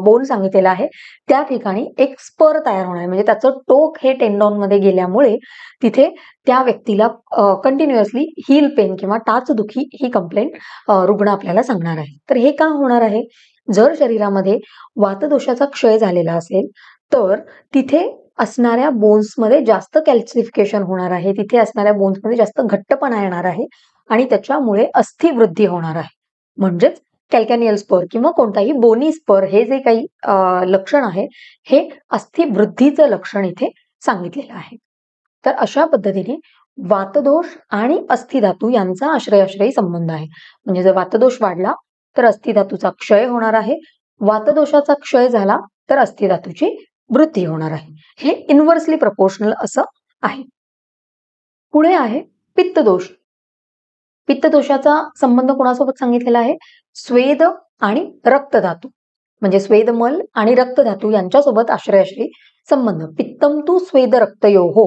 [SPEAKER 1] बोन सांगितलेला आहे त्या ठिकाणी एक स्पर तयार होणार आहे. म्हणजे त्याचं टोक हे टेंडॉन मध्ये गेल्यामुळे तिथे त्या व्यक्तीला कंटिन्युअसली हील पेन किंवा टाचदुखी ही कंप्लेंट रुग्ण आपल्याला सांगणार आहे. तर हे का होणार आहे, जर शरीरामध्ये वातदोषाचा क्षय झालेला असेल तर तिथे असणाऱ्या बोन्समध्ये जास्त कॅल्सिफिकेशन होणार आहे, तिथे असणाऱ्या बोन्समध्ये जास्त घट्टपणा येणार आहे आणि त्याच्यामुळे अस्थिवृद्धी होणार आहे. म्हणजेच कॅल्कॅनियल स्पर किंवा कोणताही बोनी स्पर हे जे काही लक्षण आहे हे अस्थिवृद्धीचं लक्षण इथे सांगितलेलं आहे. तर अशा पद्धतीने वातदोष आणि अस्थिधातू यांचा आश्रय-आश्रयी संबंध आहे. म्हणजे जर वातदोष वाढला तर अस्थिधातूचा क्षय होणार आहे, वातदोषाचा क्षय झाला तर अस्थिधातूची वृद्धी होणार आहे. हे इन्व्हर्सली प्रपोर्शनल असं आहे. पुढे आहे पित्तदोष. पित्तदोषाचा संबंध कोणासोबत सांगितलेला आहे, स्वेद आणि रक्तधातू, म्हणजे स्वेदमल आणि रक्तधातू यांच्यासोबत आश्रय-आश्रयी संबंध. पित्तम तू स्वेद रक्तयोः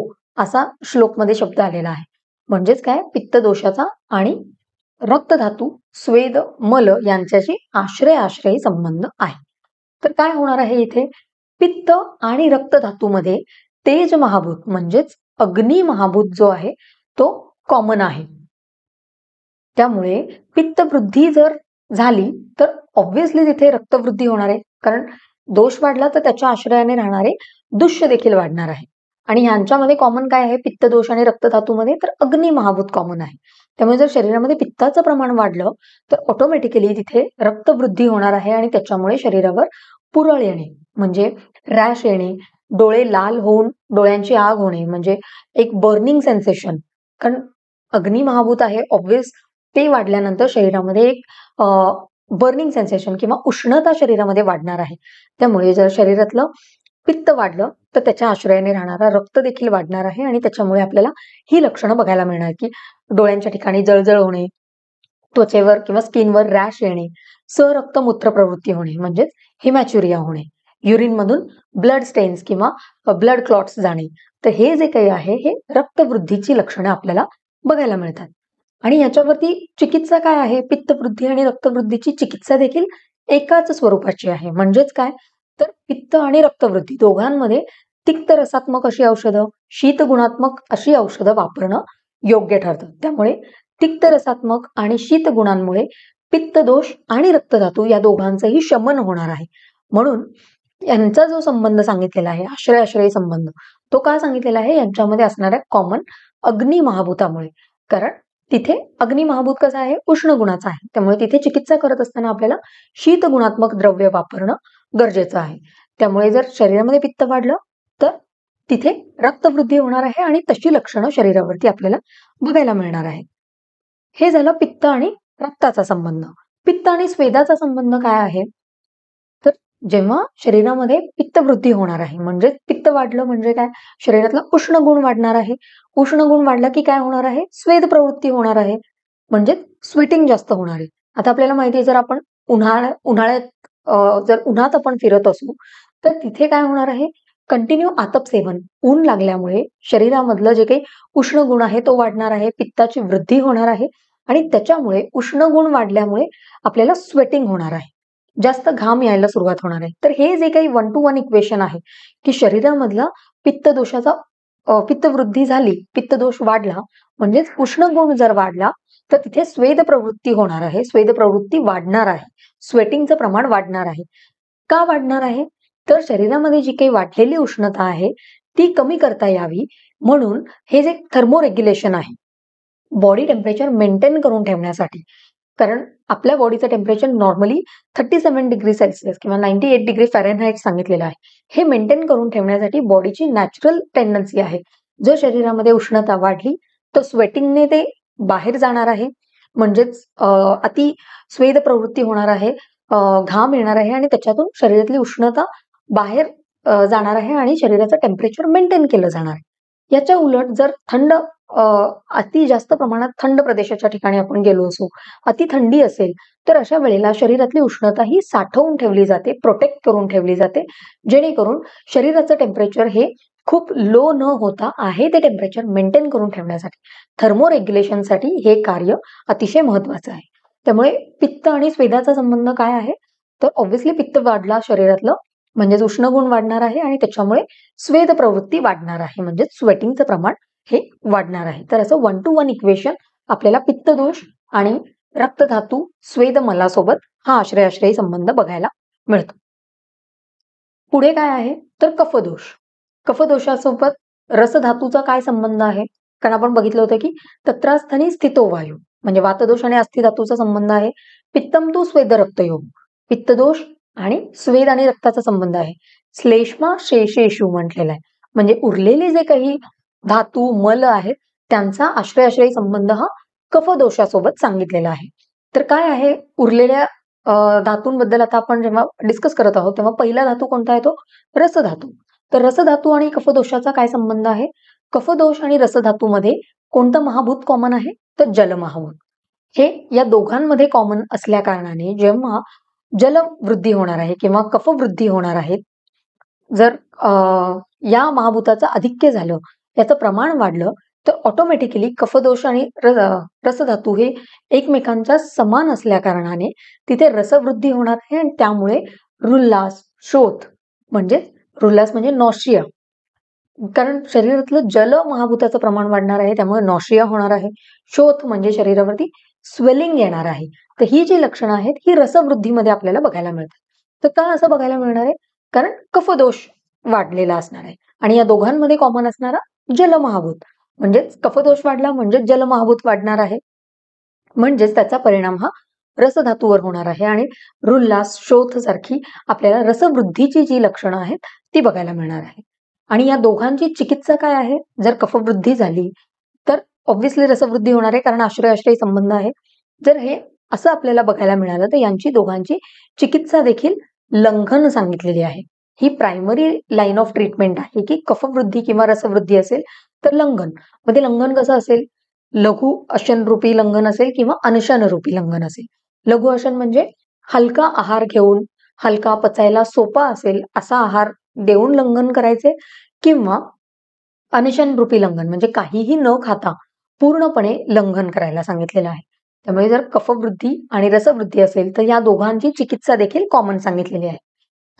[SPEAKER 1] असा श्लोकमध्ये शब्द आलेला आहे. म्हणजेच काय, पित्तदोषाचा आणि रक्तधातू स्वेद मल यांच्याशी आश्रय-आश्रयी संबंध आहे. तर काय होणार आहे इथे, पित्त आणि रक्तधातूमध्ये तेज महाभूत म्हणजेच अग्नी महाभूत जो आहे तो कॉमन आहे. त्यामुळे पित्तवृद्धी जर झाली तर ऑब्व्हियसली तिथे रक्तवृद्धी होणार आहे, कारण दोष वाढला तर त्याच्या आश्रयाने राहणारे दुष्य देखील वाढणार आहे. आणि यांच्यामध्ये कॉमन काय आहे, पित्तदोष आणि रक्तधातूमध्ये तर अग्नी महाभूत कॉमन आहे. त्यामुळे जर शरीरामध्ये पित्ताचं प्रमाण वाढलं तर ऑटोमॅटिकली तिथे रक्तवृद्धी होणार आहे आणि त्याच्यामुळे शरीरावर पुरळ येणे म्हणजे रॅश येणे, डोळे लाल होऊन डोळ्यांची आग होणे म्हणजे एक बर्निंग सेन्सेशन, कारण अग्नी महाभूत आहे ऑब्व्हियस, ते वाढल्यानंतर शरीरामध्ये एक बर्निंग सेन्सेशन किंवा उष्णता शरीरामध्ये वाढणार आहे. त्यामुळे जर शरीरातलं पित्त वाढलं तर त्याच्या आश्रयाने राहणारा रक्त देखील वाढणार आहे आणि त्याच्यामुळे आपल्याला ही लक्षणं बघायला मिळणार की डोळ्यांच्या ठिकाणी जळजळ होणे, त्वचेवर किंवा स्किनवर रॅश येणे, सरक्त मूत्र प्रवृत्ती होणे म्हणजेच हिमॅच्युरिया होणे, युरिन मधून ब्लड स्टेन्स किंवा ब्लड क्लॉट्स जाणे. तर हे जे काही आहे हे रक्तवृद्धीची लक्षणं आपल्याला बघायला मिळतात. आणि याच्यावरती चिकित्सा काय आहे, पित्तवृद्धी आणि रक्तवृद्धीची चिकित्सा देखील एकाच स्वरूपाची आहे. म्हणजेच काय, तर पित्त आणि रक्तवृद्धी दोघांमध्ये तिक्त रसात्मक अशी औषधं, शीत गुणात्मक अशी औषधं वापरणं योग्य ठरतं. त्यामुळे तिक्त रसात्मक आणि शीत गुणांमुळे पित्तदोष आणि रक्तधातू या दोघांचंही शमन होणार आहे. म्हणून यांचा जो संबंध सांगितलेला आहे आश्रय-आश्रयी संबंध, तो का सांगितलेला आहे, यांच्यामध्ये असणाऱ्या कॉमन अग्नी महाभूतामुळे. कारण तिथे अग्नी महाभूत कसा आहे, उष्ण गुणाचा आहे. त्यामुळे तिथे चिकित्सा करत असताना आपल्याला शीत गुणात्मक द्रव्य वापरणं गरजेचं आहे. त्यामुळे जर शरीरामध्ये पित्त वाढलं तर तिथे रक्तवृद्धी होणार आहे आणि तशी लक्षणं शरीरावरती आपल्याला बघायला मिळणार आहे. हे झालं पित्त आणि रक्ताचा संबंध. पित्त आणि स्वेदाचा संबंध काय आहे, तर जेव्हा शरीरामध्ये पित्तवृद्धी होणार आहे म्हणजे पित्त वाढलं म्हणजे काय, शरीरातला उष्ण गुण वाढणार आहे. उष्ण गुण वाढला की काय होणार आहे, स्वेद प्रवृत्ती होणार आहे म्हणजे स्वेटिंग जास्त होणार आहे. आता आपल्याला माहिती आहे, जर आपण उन्हाळ्यात जर उन्हात आपण फिरत असू तर तिथे काय होणार आहे, कंटिन्यू आतप सेवन, ऊन लागल्यामुळे शरीरामधलं जे काही उष्ण गुण आहे तो वाढणार आहे, पित्ताची वृद्धी होणार आहे आणि त्याच्यामुळे उष्ण गुण वाढल्यामुळे आपल्याला स्वेटिंग होणार आहे, जास्त घाम यायला सुरुवात होणार आहे. तर हे जे काही 1 to 1 इक्वेशन आहे की शरीरामधला पित्तदोषाचा पित्तवृद्धी झाली, पित्तदोष वाढला म्हणजेच उष्ण गुण जर वाढला तर तिथे स्वेद प्रवृत्ती होणार आहे, स्वेद प्रवृत्ती वाढणार आहे, स्वेटिंगचं प्रमाण वाढणार आहे. का वाढणार आहे? तर शरीरामध्ये जी काही वाढलेली उष्णता आहे ती कमी करता यावी म्हणून हे जे थर्मोरेग्युलेशन आहे, बॉडी टेम्परेचर मेंटेन करून ठेवण्यासाठी. कारण आपल्या बॉडीचं टेम्परेचर नॉर्मली 37 डिग्री सेल्सिअस किंवा 98 डिग्री फॅरेनहाइट सांगितलेलं आहे. हे मेंटेन करून ठेवण्यासाठी बॉडीची नॅचरल टेंडन्सी आहे. जर शरीरामध्ये उष्णता वाढली तर स्वेटिंगने ते बाहेर जाणार आहे, म्हणजेच अति स्वेद प्रवृत्ती होणार आहे, घाम येणार आहे आणि त्याच्यातून शरीरातली उष्णता बाहेर जाणार आहे आणि शरीराचं टेम्परेचर मेंटेन केलं जाणार आहे. याच्या उलट जर अति जास्त प्रमाणात थंड प्रदेशाच्या ठिकाणी आपण गेलो असू, अति थंडी असेल, तर अशा वेळेला शरीरातली उष्णता ही साठवून ठेवली जाते, प्रोटेक्ट करून ठेवली जाते, जेणेकरून शरीराचं टेम्परेचर हे खूप लो न होता आहे ते टेम्परेचर मेंटेन करून ठेवण्यासाठी, थर्मोरेग्युलेशनसाठी हे कार्य अतिशय महत्वाचं आहे. त्यामुळे पित्त आणि स्वेदाचा संबंध काय आहे? तर ऑब्व्हियसली पित्त वाढला शरीरातलं म्हणजेच उष्णगुण वाढणार आहे आणि त्याच्यामुळे स्वेद प्रवृत्ती वाढणार आहे, म्हणजे स्वेटिंगचं प्रमाण हे वाढणार आहे. तर असं 1 to 1 इक्वेशन आपल्याला पित्तदोष आणि रक्तधातू स्वेद मलासोबत हा आश्रय संबंध बघायला मिळतो. पुढे काय आहे तर कफदोष. कफदोषासोबत रसधातूचा काय संबंध आहे? कारण आपण बघितलं होतं की तत्रास्थनी स्थितो वायू म्हणजे वातदोष आणि अस्थिधातूचा संबंध आहे. पित्तम तू स्वेद रक्तयोग, पित्तदोष आणि स्वेद आणि रक्ताचा संबंध आहे. श्लेष्मा शेषेषु म्हटलेला आहे, म्हणजे उरलेले जे काही धातू मल आहेत त्यांचा आश्रय संबंध हा कफदोषासोबत सांगितलेला आहे. तर काय आहे उरलेल्या धातूंबद्दल आता आपण जेव्हा डिस्कस करत आहोत तेव्हा पहिला धातू कोणता आहे तो रसधातू. तर रसधातू आणि कफदोषाचा काय संबंध आहे? कफदोष आणि रसधातूमध्ये कोणतं महाभूत कॉमन आहे तर जलमहाभूत. हे या दोघांमध्ये कॉमन असल्या कारणाने जेव्हा जलवृद्धी होणार आहे किंवा कफवृद्धी होणार आहे, जर या महाभूताचं अधिक्य झालं, याचं प्रमाण वाढलं तर ऑटोमॅटिकली कफदोष आणि रसधातू हे एकमेकांच्या समान असल्या कारणाने तिथे रसवृद्धी होणार आहे आणि त्यामुळे रुल्लास, शोथ म्हणजे नॉशिया, कारण शरीरातलं जल महाभूताचं प्रमाण वाढणार आहे त्यामुळे नॉशिया होणार आहे. शोथ म्हणजे शरीरावरती स्वेलिंग येणार आहे. तर ही जी लक्षणं आहेत ही रसवृद्धीमध्ये आपल्याला बघायला मिळतात. तर का असं बघायला मिळणार आहे? कारण कफदोष वाढलेला असणार आहे आणि या दोघांमध्ये कॉमन असणारा जलमहाभूत, म्हणजेच कफदोष वाढला म्हणजे जलमहाभूत वाढणार आहे, म्हणजेच त्याचा परिणाम हा रसधातूवर होणार आहे आणि रुल्लास, शोथ सारखी आपल्याला रसवृद्धीची जी लक्षणं आहेत ती बघायला मिळणार आहे. आणि या दोघांची चिकित्सा काय आहे? जर कफवृद्धी झाली तर ऑब्व्हियसली रसवृद्धी होणार आहे कारण आश्रय संबंध आहे. जर हे असं आपल्याला बघायला मिळालं तर यांची दोघांची चिकित्सा देखील लंघन सांगितलेली आहे. ही प्रायमरी लाईन ऑफ ट्रीटमेंट आहे की कफवृद्धी किंवा रसवृद्धी असेल तर लंघन. मग ते लंघन कसं असेल? लघु अशनरूपी लंघन असेल किंवा अनशनरूपी लंघन असेल. लघु अशन म्हणजे हलका आहार घेऊन, हलका पचायला सोपा असेल असा आहार देऊन लंघन करायचे, किंवा अनशनरूपी लंघन म्हणजे काहीही न खाता पूर्णपणे लंघन करायला सांगितलेलं आहे. त्यामुळे जर कफवृद्धी आणि रसवृद्धी असेल तर या दोघांची चिकित्सा देखील कॉमन सांगितलेली आहे.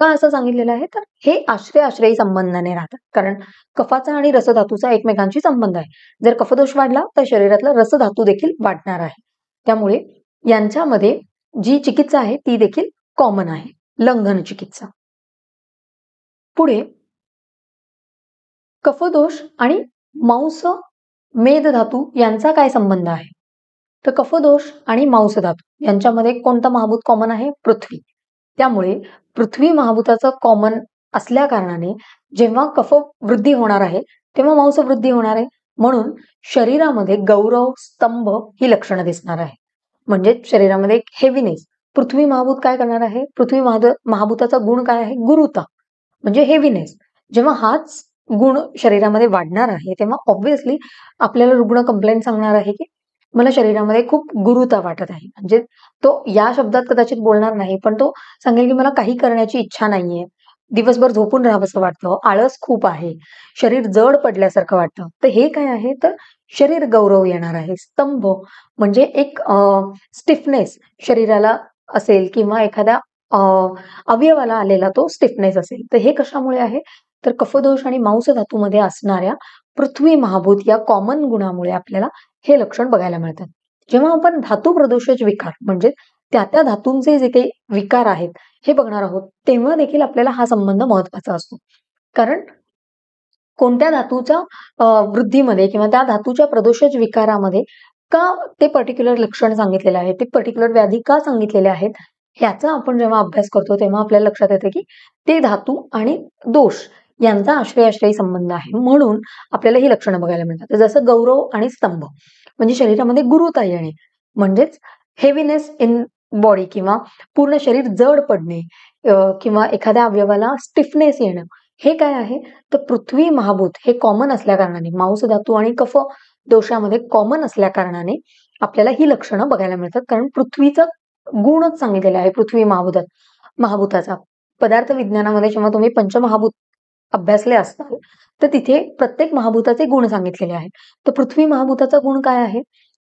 [SPEAKER 1] का असं सांगितलेलं आहे? तर हे आश्रयी संबंधाने राहतात, कारण कफाचा आणि रसधातूचा एकमेकांशी संबंध आहे. जर कफदोष वाढला तर शरीरातला रसधातू देखील वाढणार आहे. त्यामुळे यांच्यामध्ये जी चिकित्सा आहे ती देखील कॉमन आहे, लंघन चिकित्सा. पुढे कफदोष आणि मांस मेदधातू यांचा काय संबंध आहे? तर कफदोष आणि मांसधातू यांच्यामध्ये कोणता महाभूत कॉमन आहे? पृथ्वी. त्यामुळे पृथ्वी महाभूताचं कॉमन असल्या कारणाने जेव्हा कफवृद्धी होणार आहे तेव्हा मांसवृद्धी होणार आहे, म्हणून शरीरामध्ये गौरव, स्तंभ ही लक्षणं दिसणार आहे. म्हणजे शरीरामध्ये एक हेवीनेस. पृथ्वी महाभूत काय करणार आहे? पृथ्वी महाभूताचा गुण काय आहे? गुरुता म्हणजे हेवीनेस. जेव्हा हाच गुण शरीरामध्ये वाढणार आहे तेव्हा ऑब्व्हियसली आपल्याला रुग्ण कंप्लेंट सांगणार आहे की मला शरीरामध्ये खूप गुरुता वाटत आहे. म्हणजे तो या शब्दात कदाचित बोलणार नाही, पण तो सांगेल की मला काही करण्याची इच्छा नाहीये, दिवसभर झोपून राहावंसं वाटतं, आळस खूप आहे, शरीर जड पडल्यासारखं वाटतं. तर हे काय आहे? तर शरीर गौरव येणार आहे. स्तंभ म्हणजे एक स्टिफनेस शरीराला असेल किंवा एखाद्या अवयवाला आलेला तो स्टिफनेस असेल. तर हे कशामुळे आहे? तर कफदोष आणि मांसधातूमध्ये असणाऱ्या पृथ्वी महाभूत या कॉमन गुणामुळे आपल्याला हे लक्षण बघायला मिळतात. जेव्हा आपण धातू प्रदोषज विकार म्हणजे त्या धातूंचे जे काही विकार आहेत हे बघणार आहोत, तेव्हा देखील आपल्याला हा संबंध महत्वाचा असतो. कारण कोणत्या धातूच्या वृद्धीमध्ये किंवा त्या धातूच्या प्रदोषज विकारामध्ये का ते पर्टिक्युलर लक्षण सांगितलेले आहे, ते पर्टिक्युलर व्याधी का सांगितलेले आहेत, ह्याचा आपण जेव्हा अभ्यास करतो तेव्हा आपल्याला लक्षात येतं की ते धातू आणि दोष यांचा आश्रय संबंध आहे. म्हणून आपल्याला ही लक्षणं बघायला मिळतात. जसं गौरव आणि स्तंभ म्हणजे शरीरामध्ये गुरुता येणे, म्हणजेच हेवीनेस इन बॉडी किंवा पूर्ण शरीर जड पडणे किंवा एखाद्या अवयवाला स्टिफनेस येणं, हे काय आहे तर पृथ्वी महाभूत हे कॉमन असल्या कारणाने, मांस धातू आणि कफ दोषामध्ये कॉमन असल्या कारणाने आपल्याला ही लक्षणं बघायला मिळतात. कारण पृथ्वीचा गुणच सांगितलेला आहे पृथ्वी महाभूताचा. पदार्थ विज्ञानामध्ये जेव्हा तुम्ही पंचमहाभूत अभ्यासले असताल तर तिथे प्रत्येक महाभूताचे गुण सांगितलेले आहेत. तर पृथ्वी महाभूताचा गुण काय आहे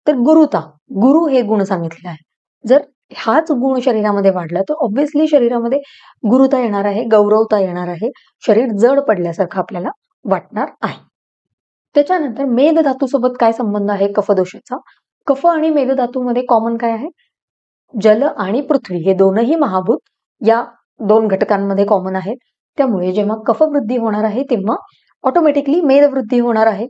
[SPEAKER 1] तर गुरुता, गुरु हे गुण सांगितले आहे. जर हाच गुण शरीरामध्ये वाढला तर ऑब्व्हियसली शरीरामध्ये गुरुता येणार आहे, गौरवता येणार आहे, शरीर जड पडल्यासारखं आपल्याला वाटणार आहे. त्याच्यानंतर मेद धातूसोबत काय संबंध आहे कफदोषाचा? कफ आणि मेद धातूमध्ये कॉमन काय आहे? जल आणि पृथ्वी हे दोनही महाभूत या दोन घटकांमध्ये कॉमन आहेत. त्यामुळे जेव्हा कफवृद्धी होणार आहे तेव्हा ऑटोमॅटिकली मेदवृद्धी होणार आहे.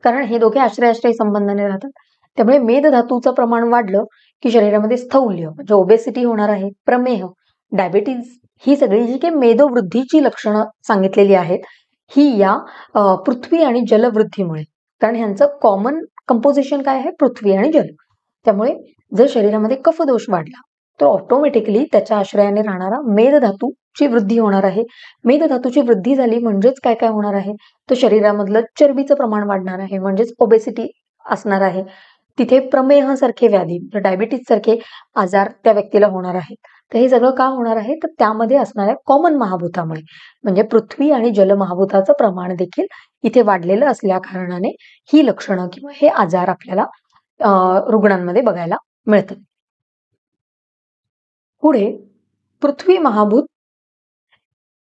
[SPEAKER 1] कारण हे दोघे आश्रय संबंधाने राहतात. त्यामुळे मेद धातूचं प्रमाण वाढलं की शरीरामध्ये स्थौल्य म्हणजे ओबेसिटी होणार आहे, प्रमेह, डायबिटीज, ही सगळी जी काही मेदोवृद्धीची लक्षणं सांगितलेली आहेत ही या पृथ्वी आणि जलवृद्धीमुळे, कारण ह्यांचं कॉमन कंपोजिशन काय आहे पृथ्वी आणि जल. त्यामुळे जर शरीरामध्ये कफदोष वाढला तर ऑटोमॅटिकली त्याच्या आश्रयाने राहणारा मेद धातूची वृद्धी होणार आहे. मेद धातूची वृद्धी झाली म्हणजेच काय काय होणार आहे तर शरीरामधलं चरबीचं प्रमाण वाढणार आहे, म्हणजेच ओबेसिटी असणार आहे. तिथे प्रमेह सारखे व्याधी, डायबिटीज सारखे आजार त्या व्यक्तीला होणार आहेत. तर हे सगळं का होणार आहे तर त्यामध्ये असणाऱ्या कॉमन महाभूतामुळे, म्हणजे पृथ्वी आणि जल महाभूताचं प्रमाण देखील इथे वाढलेलं असल्या कारणाने ही लक्षणं किंवा हे आजार आपल्याला रुग्णांमध्ये बघायला मिळतात. पुढे पृथ्वी महाभूत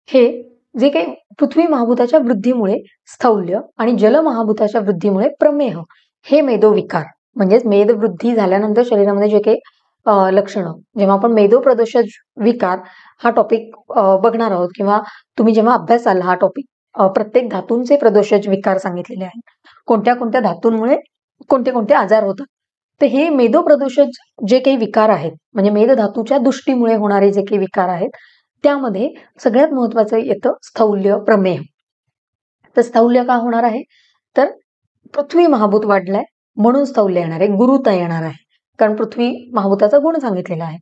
[SPEAKER 1] हे जे काही पृथ्वी महाभूताच्या वृद्धीमुळे स्थौल्य आणि जल महाभूताच्या वृद्धीमुळे प्रमेह हे मेदोविकार, म्हणजेच मेदवृद्धी झाल्यानंतर शरीरामध्ये जे काही लक्षणं, जेव्हा आपण मेदोप्रदोषज विकार हा टॉपिक बघणार आहोत किंवा तुम्ही जेव्हा अभ्यासाल हा टॉपिक, प्रत्येक धातूंचे प्रदोषज विकार सांगितलेले आहेत, कोणत्या कोणत्या धातूंमुळे कोणते कोणते आजार होतात. तर हे मेदोप्रदोषज जे काही विकार आहेत म्हणजे मेद धातूच्या दृष्टीमुळे होणारे जे काही विकार आहेत त्यामध्ये सगळ्यात महत्वाचं येतं स्थौल्य, प्रमेह. तर स्थौल्य का होणार आहे तर पृथ्वी महाभूत वाढलाय म्हणून स्थौल्य येणार आहे, गुरुता येणार आहे, कारण पृथ्वी महाभूताचा गुण सांगितलेला आहे.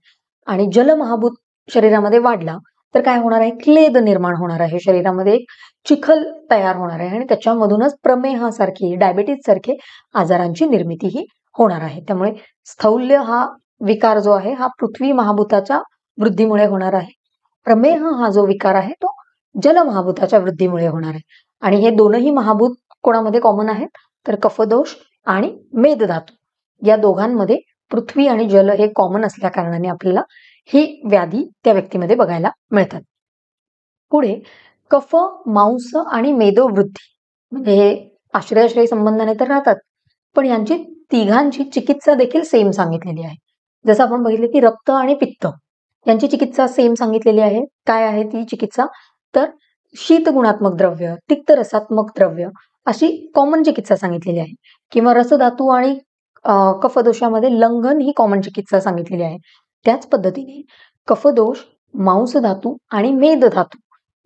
[SPEAKER 1] आणि जल महाभूत शरीरामध्ये वाढला तर काय होणार आहे, क्लेद निर्माण होणार आहे, शरीरामध्ये एक चिखल तयार होणार आहे आणि त्याच्यामधूनच प्रमेहासारखी, डायबिटीज सारखे आजारांची निर्मिती ही होणार आहे. त्यामुळे स्थौल्य हा विकार जो आहे हा पृथ्वी महाभूताच्या वृद्धीमुळे होणार आहे. प्रमेह हा जो विकार आहे तो जल महाभूताच्या वृद्धीमुळे होणार आहे. आणि हे दोनही महाभूत कोणामध्ये कॉमन आहेत तर कफदोष आणि मेद धातू या दोघांमध्ये पृथ्वी आणि जल हे कॉमन असल्या कारणाने आपल्याला ही व्याधी त्या व्यक्तीमध्ये बघायला मिळतात. पुढे कफ, मांस आणि मेदोवृद्धी म्हणजे हे आश्रय संबंधाने तर राहतात, पण यांची तिघांची चिकित्सा देखील सेम सांगितलेली आहे. जसं आपण बघितलं की रक्त आणि पित्त यांची चिकित्सा सेम सांगितलेली आहे. काय आहे ती चिकित्सा तर शीत गुणात्मक द्रव्य, तिक्त रसात्मक द्रव्य अशी कॉमन चिकित्सा सांगितलेली आहे. किंवा रसधातू आणि कफदोषामध्ये लंघन ही कॉमन चिकित्सा सांगितलेली आहे. त्याच पद्धतीने कफदोष, मांस धातू आणि मेद धातू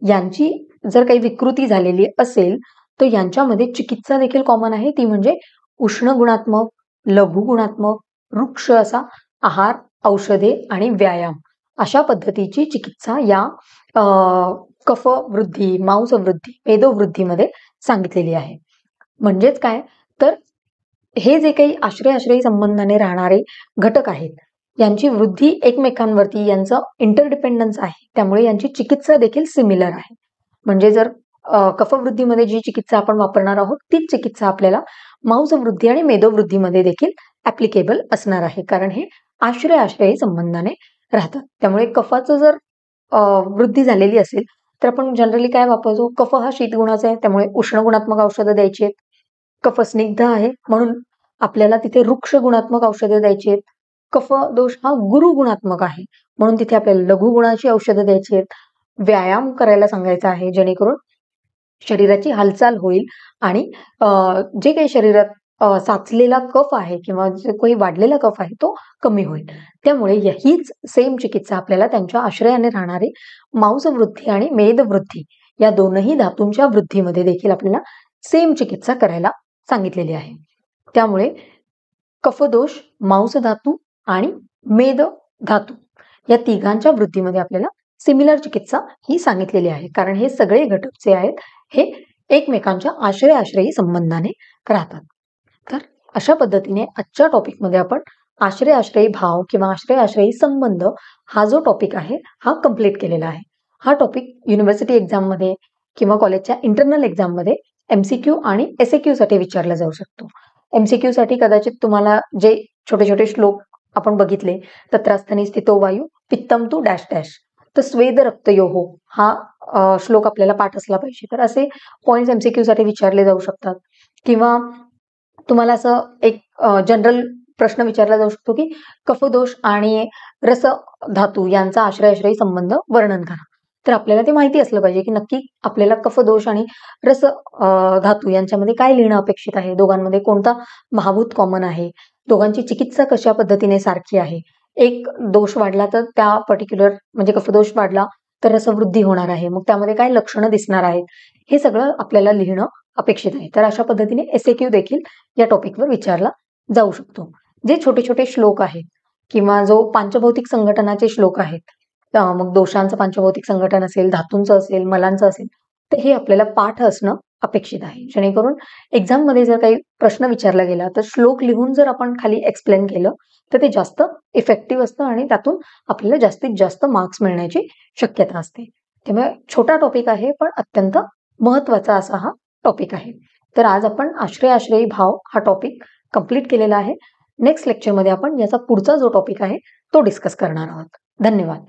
[SPEAKER 1] यांची जर काही विकृती झालेली असेल तर यांच्यामध्ये चिकित्सा देखील कॉमन आहे, ती म्हणजे उष्ण गुणात्मक, लघु गुणात्मक, वृक्ष असा आहार, औषधे आणि व्यायाम अशा पद्धतीची चिकित्सा या कफ वृद्धी, मांस वृद्धी, मेदोवृद्धीमध्ये सांगितलेली आहे. म्हणजेच काय तर हे जे काही आश्रय संबंधाने राहणारे घटक आहेत यांची वृद्धी एकमेकांवरती, यांचं इंटरडिपेंडन्स आहे, त्यामुळे यांची चिकित्सा देखील सिमिलर आहे. म्हणजे जर कफवृद्धीमध्ये जी चिकित्सा आपण वापरणार आहोत तीच चिकित्सा आपल्याला मांसवृद्धी आणि मेदोवृद्धीमध्ये देखील ऍप्लिकेबल असणार आहे, कारण हे आश्रय संबंधाने राहतात. त्यामुळे कफाचं जर वृद्धी झालेली असेल तर आपण जनरली काय वापरतो, कफ हा शीत गुणाचा आहे त्यामुळे उष्ण गुणात्मक औषधं द्यायची आहेत. कफ स्निग्ध आहे म्हणून आपल्याला तिथे वृक्ष गुणात्मक औषधं द्यायची आहेत. कफ दोष हा गुरुगुणात्मक आहे, म्हणून तिथे आपल्याला लघुगुणाची औषधं द्यायची आहेत, व्यायाम करायला सांगायचा आहे, जेणेकरून शरीराची हालचाल होईल आणि जे काही शरीरात साचलेला कफ आहे किंवा जो काही वाढलेला कफ आहे तो कमी होईल. त्यामुळे हीच सेम चिकित्सा आपल्याला त्यांच्या आश्रयाने राहणारे मांसवृद्धी आणि मेदवृद्धी या दोनही धातूंच्या वृद्धीमध्ये देखील आपल्याला सेम चिकित्सा करायला सांगितलेली आहे. त्यामुळे कफदोष, मांसधातू आणि मेद धातू या तिघांच्या वृद्धीमध्ये आपल्याला सिमिलर चिकित्सा ही सांगितलेली आहे, कारण हे सगळे घटक जे आहेत हे एकमेकांच्या आश्रयी संबंधाने राहतात. तर अशा पद्धतीने आजच्या टॉपिकमध्ये आपण आश्रयी भाव किंवा आश्रयी संबंध हा जो टॉपिक आहे हा कंप्लीट केलेला आहे. हा टॉपिक युनिव्हर्सिटी एक्झाममध्ये किंवा कॉलेजच्या इंटरनल एक्झाममध्ये MCQ आणि SAQ साठी विचारला जाऊ शकतो. MCQ साठी कदाचित तुम्हाला जे छोटे छोटे श्लोक आपण बघितले, तत्रास्थनी स्थितो वायू पित्तम तू डॅश डॅश, तर स्वेद रक्तयोहो हा श्लोक आपल्याला पाठ असला पाहिजे. तर असे पॉइंट्स MCQ साठी विचारले जाऊ शकतात. किंवा तुम्हाला असं एक जनरल प्रश्न विचारला जाऊ शकतो की कफदोष आणि रस धातू यांचा आश्रयी संबंध वर्णन करा. तर आपल्याला ते माहिती असलं पाहिजे की नक्की आपल्याला कफदोष आणि रस धातू यांच्यामध्ये काय लिहिणं अपेक्षित आहे, दोघांमध्ये कोणता महाभूत कॉमन आहे, दोघांची चिकित्सा कशा पद्धतीने सारखी आहे, एक दोष वाढला तर त्या पर्टिक्युलर म्हणजे कफदोष वाढला तर रसवृद्धी होणार आहे, मग त्यामध्ये काय लक्षणं दिसणार आहेत, हे सगळं आपल्याला लिहिणं अपेक्षित आहे. तर अशा पद्धतीने SAQ देखील या टॉपिकवर विचारला जाऊ शकतो. जे छोटे छोटे श्लोक आहेत किंवा जो पांचभौतिक संघटनाचे श्लोक आहेत, मग दोषांचं पांचभौतिक संघटन असेल, धातूंचं असेल, मलांचं असेल, तर हे आपल्याला पाठ असणं अपेक्षित आहे, जेणेकरून एक्झाममध्ये जर काही प्रश्न विचारला गेला तर श्लोक लिहून जर आपण खाली एक्सप्लेन केलं तर ते जास्त इफेक्टिव्ह असतं आणि त्यातून आपल्याला जास्तीत जास्त मार्क्स मिळण्याची शक्यता असते. त्यामुळे छोटा टॉपिक आहे पण अत्यंत महत्वाचा असा हा टॉपिक आहे. तर आज आपण आश्रयी भाव हा टॉपिक कंप्लीट केलेला आहे. नेक्स्ट लेक्चरमध्ये आपण याचा पुढचा जो टॉपिक आहे तो डिस्कस करणार आहोत. धन्यवाद.